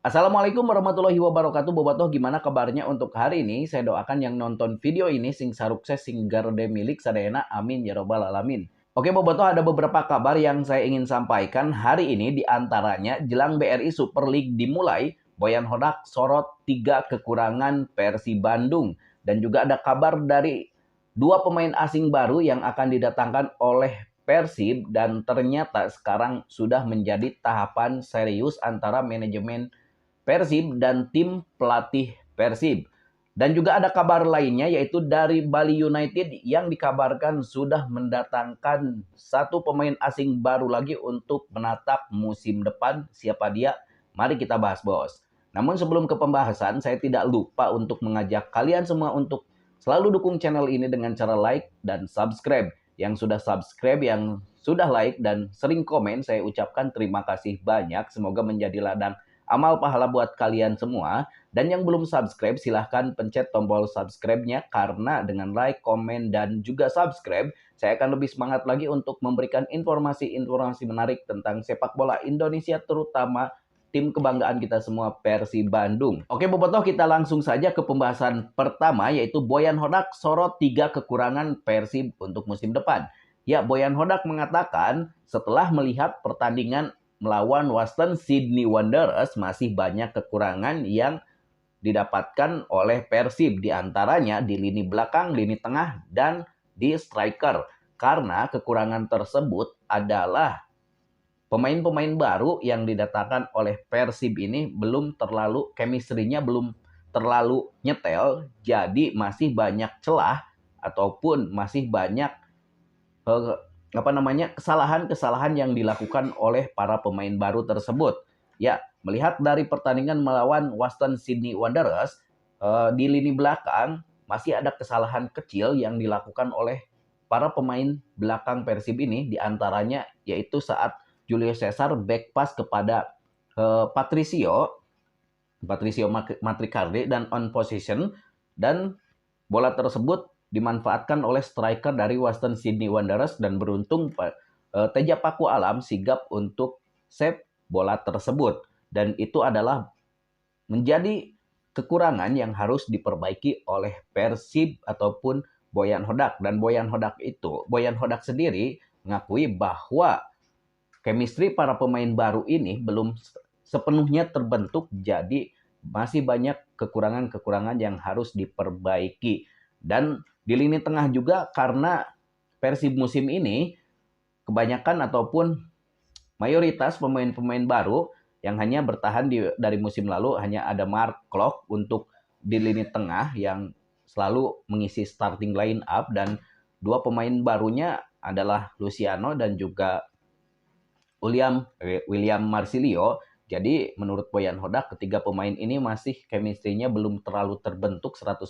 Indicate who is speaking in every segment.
Speaker 1: Assalamualaikum warahmatullahi wabarakatuh. Bobotoh, gimana kabarnya untuk hari ini? Saya doakan yang nonton video ini sing sarukses sing garde milik sadayana. Amin ya robbal alamin. Oke Bobotoh, ada beberapa kabar yang saya ingin sampaikan hari ini. Di antaranya jelang BRI Super League dimulai, Boyan Hodak sorot 3 kekurangan Persib Bandung. Dan juga ada kabar dari 2 pemain asing baru yang akan didatangkan oleh Persib, dan ternyata sekarang sudah menjadi tahapan serius antara manajemen Persib dan tim pelatih Persib. Dan juga ada kabar lainnya, yaitu dari Bali United yang dikabarkan sudah mendatangkan 1 pemain asing baru lagi untuk menatap musim depan. Siapa dia? Mari kita bahas, bos. Namun sebelum ke pembahasan, saya tidak lupa untuk mengajak kalian semua untuk selalu dukung channel ini dengan cara like dan subscribe. Yang sudah subscribe, yang sudah like, dan sering komen, saya ucapkan terima kasih banyak. Semoga menjadi ladang amal pahala buat kalian semua. Dan yang belum subscribe, silahkan pencet tombol subscribe-nya, karena dengan like, komen, dan juga subscribe, saya akan lebih semangat lagi untuk memberikan informasi-informasi menarik tentang sepak bola Indonesia, terutama tim kebanggaan kita semua, Persib Bandung. Oke Bobotoh, kita langsung saja ke pembahasan pertama, yaitu Boyan Hodak sorot 3 kekurangan Persib untuk musim depan. Ya, Boyan Hodak mengatakan setelah melihat pertandingan melawan Western Sydney Wanderers, masih banyak kekurangan yang didapatkan oleh Persib, di antaranya di lini belakang, lini tengah, dan di striker. Karena kekurangan tersebut adalah pemain-pemain baru yang didatangkan oleh Persib ini belum terlalu, chemistry-nya belum terlalu nyetel, jadi masih banyak celah ataupun masih banyak kesalahan-kesalahan yang dilakukan oleh para pemain baru tersebut. Ya, melihat dari pertandingan melawan Western Sydney Wanderers, di lini belakang masih ada kesalahan kecil yang dilakukan oleh para pemain belakang Persib ini, diantaranya yaitu saat Julio Cesar back pass kepada Patricio Matricardi dan on position, dan bola tersebut dimanfaatkan oleh striker dari Western Sydney Wanderers, dan beruntung Teja Paku Alam sigap untuk save bola tersebut. Dan itu adalah menjadi kekurangan yang harus diperbaiki oleh Persib ataupun Boyan Hodak. Dan Boyan Hodak sendiri mengakui bahwa chemistry para pemain baru ini belum sepenuhnya terbentuk, jadi masih banyak kekurangan-kekurangan yang harus diperbaiki. Dan di lini tengah juga, karena Persib musim ini kebanyakan ataupun mayoritas pemain-pemain baru yang hanya bertahan dari musim lalu, hanya ada Mark Klok untuk di lini tengah yang selalu mengisi starting line up, dan 2 pemain barunya adalah Luciano dan juga William Marsilio. Jadi menurut Boyan Hodak, ketiga pemain ini masih chemistry-nya belum terlalu terbentuk 100%,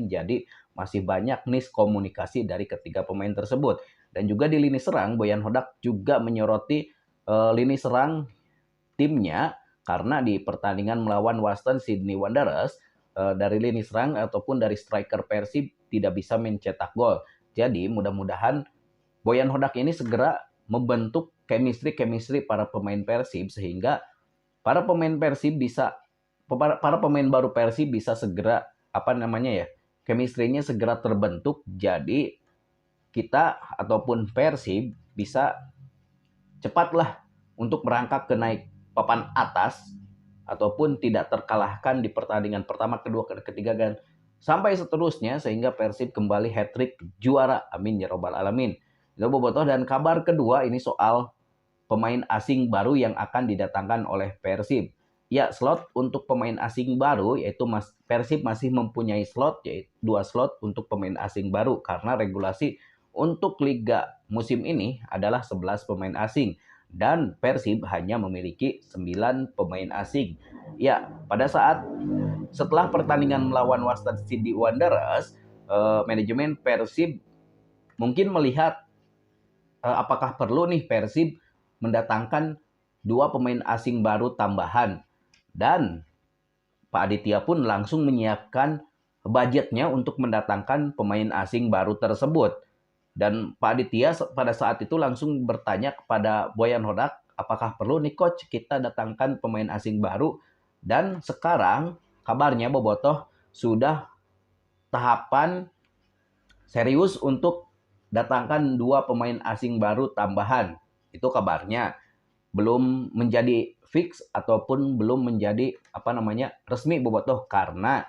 Speaker 1: jadi masih banyak miskomunikasi dari ketiga pemain tersebut. Dan juga di lini serang, Boyan Hodak juga menyoroti lini serang timnya, karena di pertandingan melawan Western Sydney Wanderers, dari lini serang ataupun dari striker Persib tidak bisa mencetak gol. Jadi mudah-mudahan Boyan Hodak ini segera membentuk chemistry para pemain Persib, sehingga para pemain baru Persib bisa segera chemistry-nya segera terbentuk. Jadi kita ataupun Persib bisa cepatlah untuk merangkak ke naik papan atas, ataupun tidak terkalahkan di pertandingan pertama, kedua, ketiga, dan sampai seterusnya, sehingga Persib kembali hat-trick juara. Amin ya robbal alamin. Dan kabar kedua ini soal pemain asing baru yang akan didatangkan oleh Persib. Ya, slot untuk pemain asing baru, yaitu Persib masih mempunyai slot, yaitu 2 slot untuk pemain asing baru, karena regulasi untuk liga musim ini adalah 11 pemain asing, dan Persib hanya memiliki 9 pemain asing. Ya, pada saat setelah pertandingan melawan Western Sydney Wanderers, manajemen Persib mungkin melihat apakah perlu nih Persib mendatangkan 2 pemain asing baru tambahan. Dan Pak Aditya pun langsung menyiapkan budgetnya untuk mendatangkan pemain asing baru tersebut. Dan Pak Aditya pada saat itu langsung bertanya kepada Boyan Hodak, apakah perlu nih coach kita datangkan pemain asing baru? Dan sekarang kabarnya Bobotoh sudah tahapan serius untuk datangkan 2 pemain asing baru tambahan. Itu kabarnya. Belum menjadi fix ataupun belum menjadi resmi Bobotoh, karena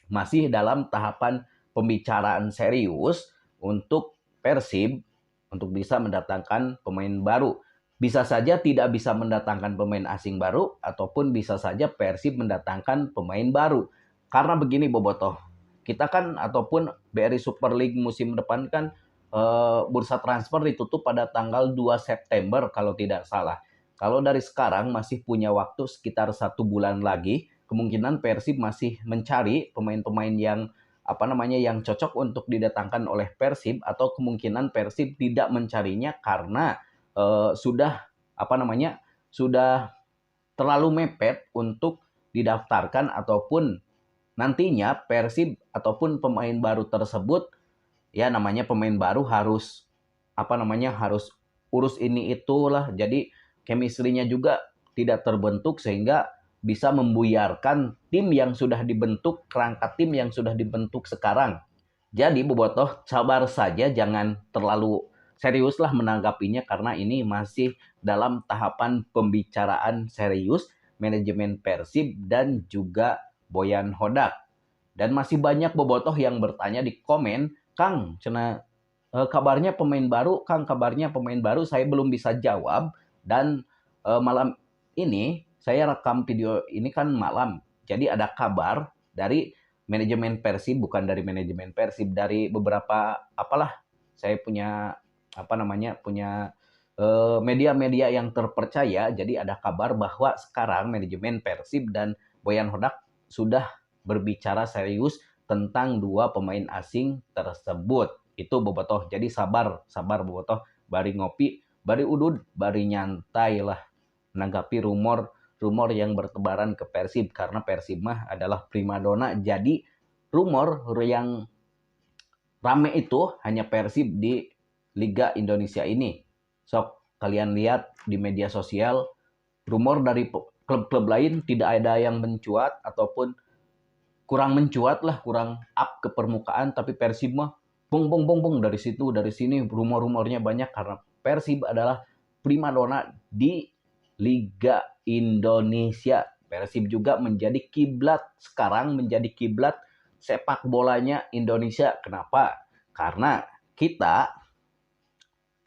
Speaker 1: masih dalam tahapan pembicaraan serius untuk Persib untuk bisa mendatangkan pemain baru. Bisa saja tidak bisa mendatangkan pemain asing baru, ataupun bisa saja Persib mendatangkan pemain baru. Karena begini Bobotoh, kita kan ataupun BRI Super League musim depan kan bursa transfer ditutup pada tanggal 2 September kalau tidak salah. Kalau dari sekarang masih punya waktu sekitar 1 bulan lagi, kemungkinan Persib masih mencari pemain-pemain yang cocok untuk didatangkan oleh Persib, atau kemungkinan Persib tidak mencarinya karena sudah sudah terlalu mepet untuk didaftarkan, ataupun nantinya Persib ataupun pemain baru tersebut, ya namanya pemain baru harus harus urus ini itulah, jadi chemistry-nya juga tidak terbentuk sehingga bisa membuyarkan tim yang sudah dibentuk, kerangka tim yang sudah dibentuk sekarang. Jadi Bobotoh sabar saja, jangan terlalu seriuslah menanggapinya, karena ini masih dalam tahapan pembicaraan serius manajemen Persib dan juga Boyan Hodak. Dan masih banyak Bobotoh yang bertanya di komen, Kang, kabarnya pemain baru, Kang, kabarnya pemain baru. Saya belum bisa jawab, dan malam ini saya rekam video ini kan malam. Jadi ada kabar dari manajemen Persib, bukan dari manajemen Persib, dari beberapa saya punya punya media-media yang terpercaya. Jadi ada kabar bahwa sekarang manajemen Persib dan Boyan Hodak sudah berbicara serius tentang 2 pemain asing tersebut. Itu Bobotoh. Jadi sabar Bobotoh. Bari ngopi, bari udud, bari nyantai lah menanggapi rumor yang bertebaran ke Persib, karena Persib mah adalah primadona. Jadi rumor yang rame itu hanya Persib di Liga Indonesia ini. Sok kalian lihat di media sosial, rumor dari klub-klub lain tidak ada yang mencuat, ataupun kurang mencuat lah, kurang up ke permukaan. Tapi Persib mah bong dari situ dari sini, rumor-rumornya banyak, karena Persib adalah primadona di Liga Indonesia. Persib juga menjadi kiblat sekarang, menjadi kiblat sepak bolanya Indonesia. Kenapa? Karena kita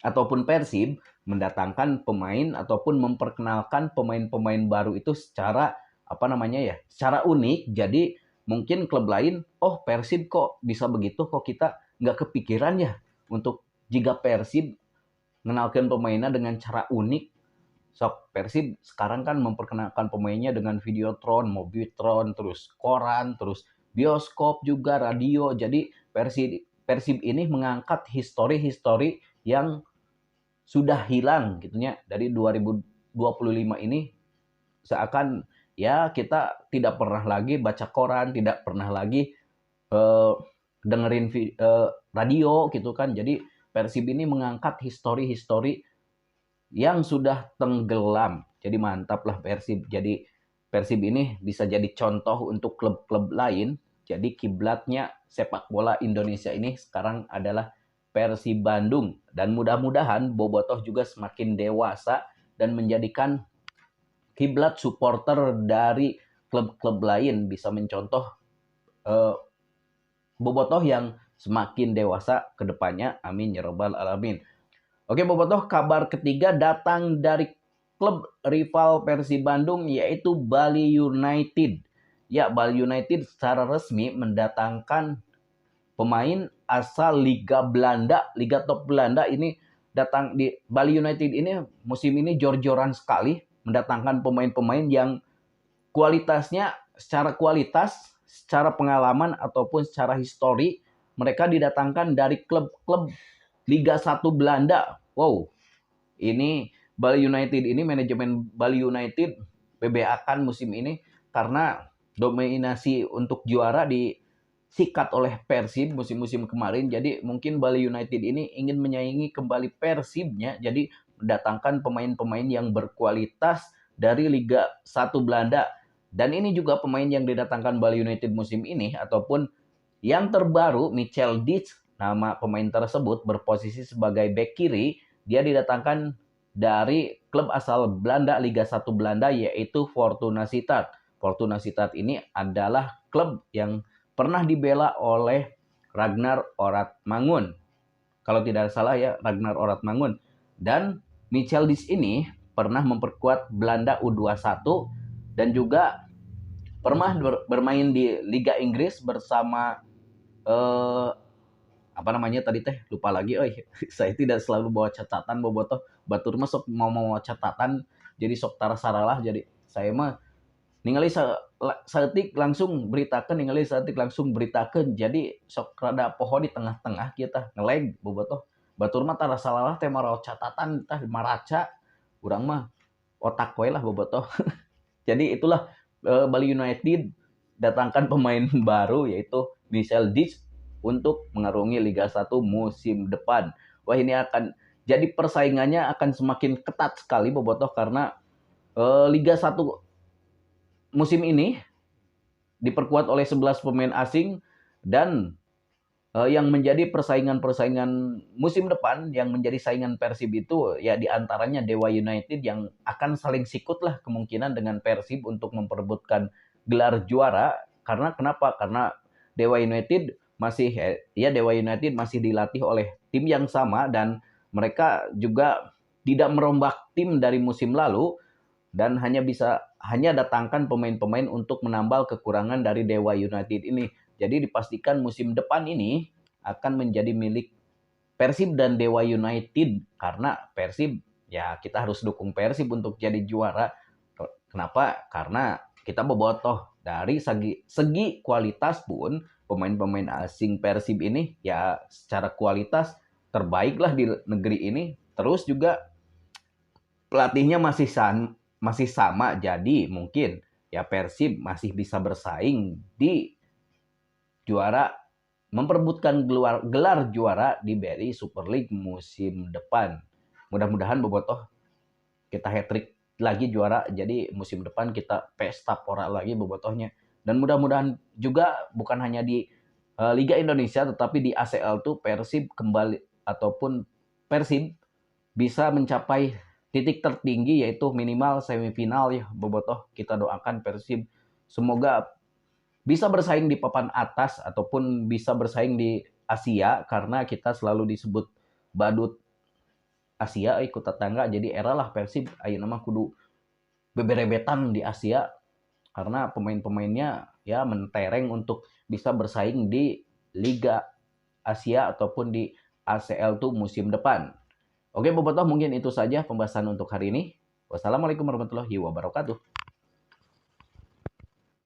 Speaker 1: ataupun Persib mendatangkan pemain ataupun memperkenalkan pemain-pemain baru itu secara secara unik. Jadi mungkin klub lain, oh Persib kok bisa begitu, kok kita nggak kepikiran ya untuk jika Persib mengenalkan pemainnya dengan cara unik. Sok Persib sekarang kan memperkenalkan pemainnya dengan Videotron, Mobitron, terus koran, terus bioskop juga, radio. Jadi Persib ini mengangkat histori-histori yang sudah hilang gitunya dari 2025 ini. Seakan ya kita tidak pernah lagi baca koran, tidak pernah lagi dengerin radio gitu kan. Jadi Persib ini mengangkat histori-histori yang sudah tenggelam. Jadi mantap lah Persib. Jadi Persib ini bisa jadi contoh untuk klub-klub lain. Jadi kiblatnya sepak bola Indonesia ini sekarang adalah Persib Bandung. Dan mudah-mudahan Bobotoh juga semakin dewasa dan menjadikan kiblat supporter dari klub-klub lain, bisa mencontoh Bobotoh yang semakin dewasa ke depannya. Amin ya robbal alamin. Oke Bobotoh, kabar ketiga datang dari klub rival Persib Bandung, yaitu Bali United. Ya, Bali United secara resmi mendatangkan pemain asal Liga Belanda, Liga top Belanda ini datang di Bali United ini musim ini jor-joran sekali mendatangkan pemain-pemain yang kualitasnya secara kualitas, secara pengalaman ataupun secara histori mereka didatangkan dari klub-klub Liga 1 Belanda. Wow, ini Bali United ini, manajemen Bali United BBA-kan musim ini karena dominasi untuk juara disikat oleh Persib musim-musim kemarin. Jadi mungkin Bali United ini ingin menyaingi kembali Persibnya. Jadi mendatangkan pemain-pemain yang berkualitas dari Liga 1 Belanda. Dan ini juga pemain yang didatangkan Bali United musim ini ataupun yang terbaru, Michel Ditch, nama pemain tersebut berposisi sebagai bek kiri. Dia didatangkan dari klub asal Belanda, Liga 1 Belanda, yaitu Fortuna Sittard. Fortuna Sittard ini adalah klub yang pernah dibela oleh Ragnar Oratmangun. Kalau tidak salah ya, Ragnar Oratmangun. Dan Michel Ditch ini pernah memperkuat Belanda U21 dan juga pernah bermain di Liga Inggris bersama apa namanya tadi teh, lupa lagi. Saya tidak selalu bawa catatan bobotoh batur mah sok mau catatan jadi sok tara saralah, jadi saya mah ningali saeutik langsung beritakeun, ningali saeutik langsung beritakeun, jadi sok rada poho di tengah-tengah kita ngeleg bobotoh batur mah tara salalah teh maraos catatan tah maraca, urang mah otak we lah bobotoh. Jadi itulah Bali United datangkan pemain baru yaitu Michel Ditch untuk mengarungi Liga 1 musim depan. Wah, ini akan jadi persaingannya akan semakin ketat sekali bobotoh karena Liga 1 musim ini diperkuat oleh 11 pemain asing dan yang menjadi persaingan-persaingan musim depan yang menjadi saingan Persib itu ya diantaranya Dewa United yang akan saling sikut lah kemungkinan dengan Persib untuk memperebutkan gelar juara. Karena kenapa? Karena Dewa United masih dilatih oleh tim yang sama dan mereka juga tidak merombak tim dari musim lalu dan hanya datangkan pemain-pemain untuk menambal kekurangan dari Dewa United ini. Jadi dipastikan musim depan ini akan menjadi milik Persib dan Dewa United karena Persib ya kita harus dukung Persib untuk jadi juara. Kenapa? Karena kita bobotoh dari segi kualitas pun pemain-pemain asing Persib ini ya secara kualitas terbaik lah di negeri ini. Terus juga pelatihnya masih sama, jadi mungkin ya Persib masih bisa bersaing di juara, memperebutkan gelar juara di BRI Super League musim depan. Mudah-mudahan bobotoh kita hat-trick lagi juara, jadi musim depan kita pesta pora lagi bobotohnya. Dan mudah-mudahan juga bukan hanya di Liga Indonesia tetapi di ACL tuh Persib kembali ataupun Persib bisa mencapai titik tertinggi yaitu minimal semifinal ya bobotoh. Kita doakan Persib semoga bisa bersaing di papan atas ataupun bisa bersaing di Asia karena kita selalu disebut badut Asia ikut tetangga, jadi era lah Persib ayeuna mah kudu beberebetan di Asia karena pemain-pemainnya ya mentereng untuk bisa bersaing di Liga Asia ataupun di ACL tuh musim depan. Oke bobotoh, mungkin itu saja pembahasan untuk hari ini. Wassalamualaikum warahmatullahi wabarakatuh.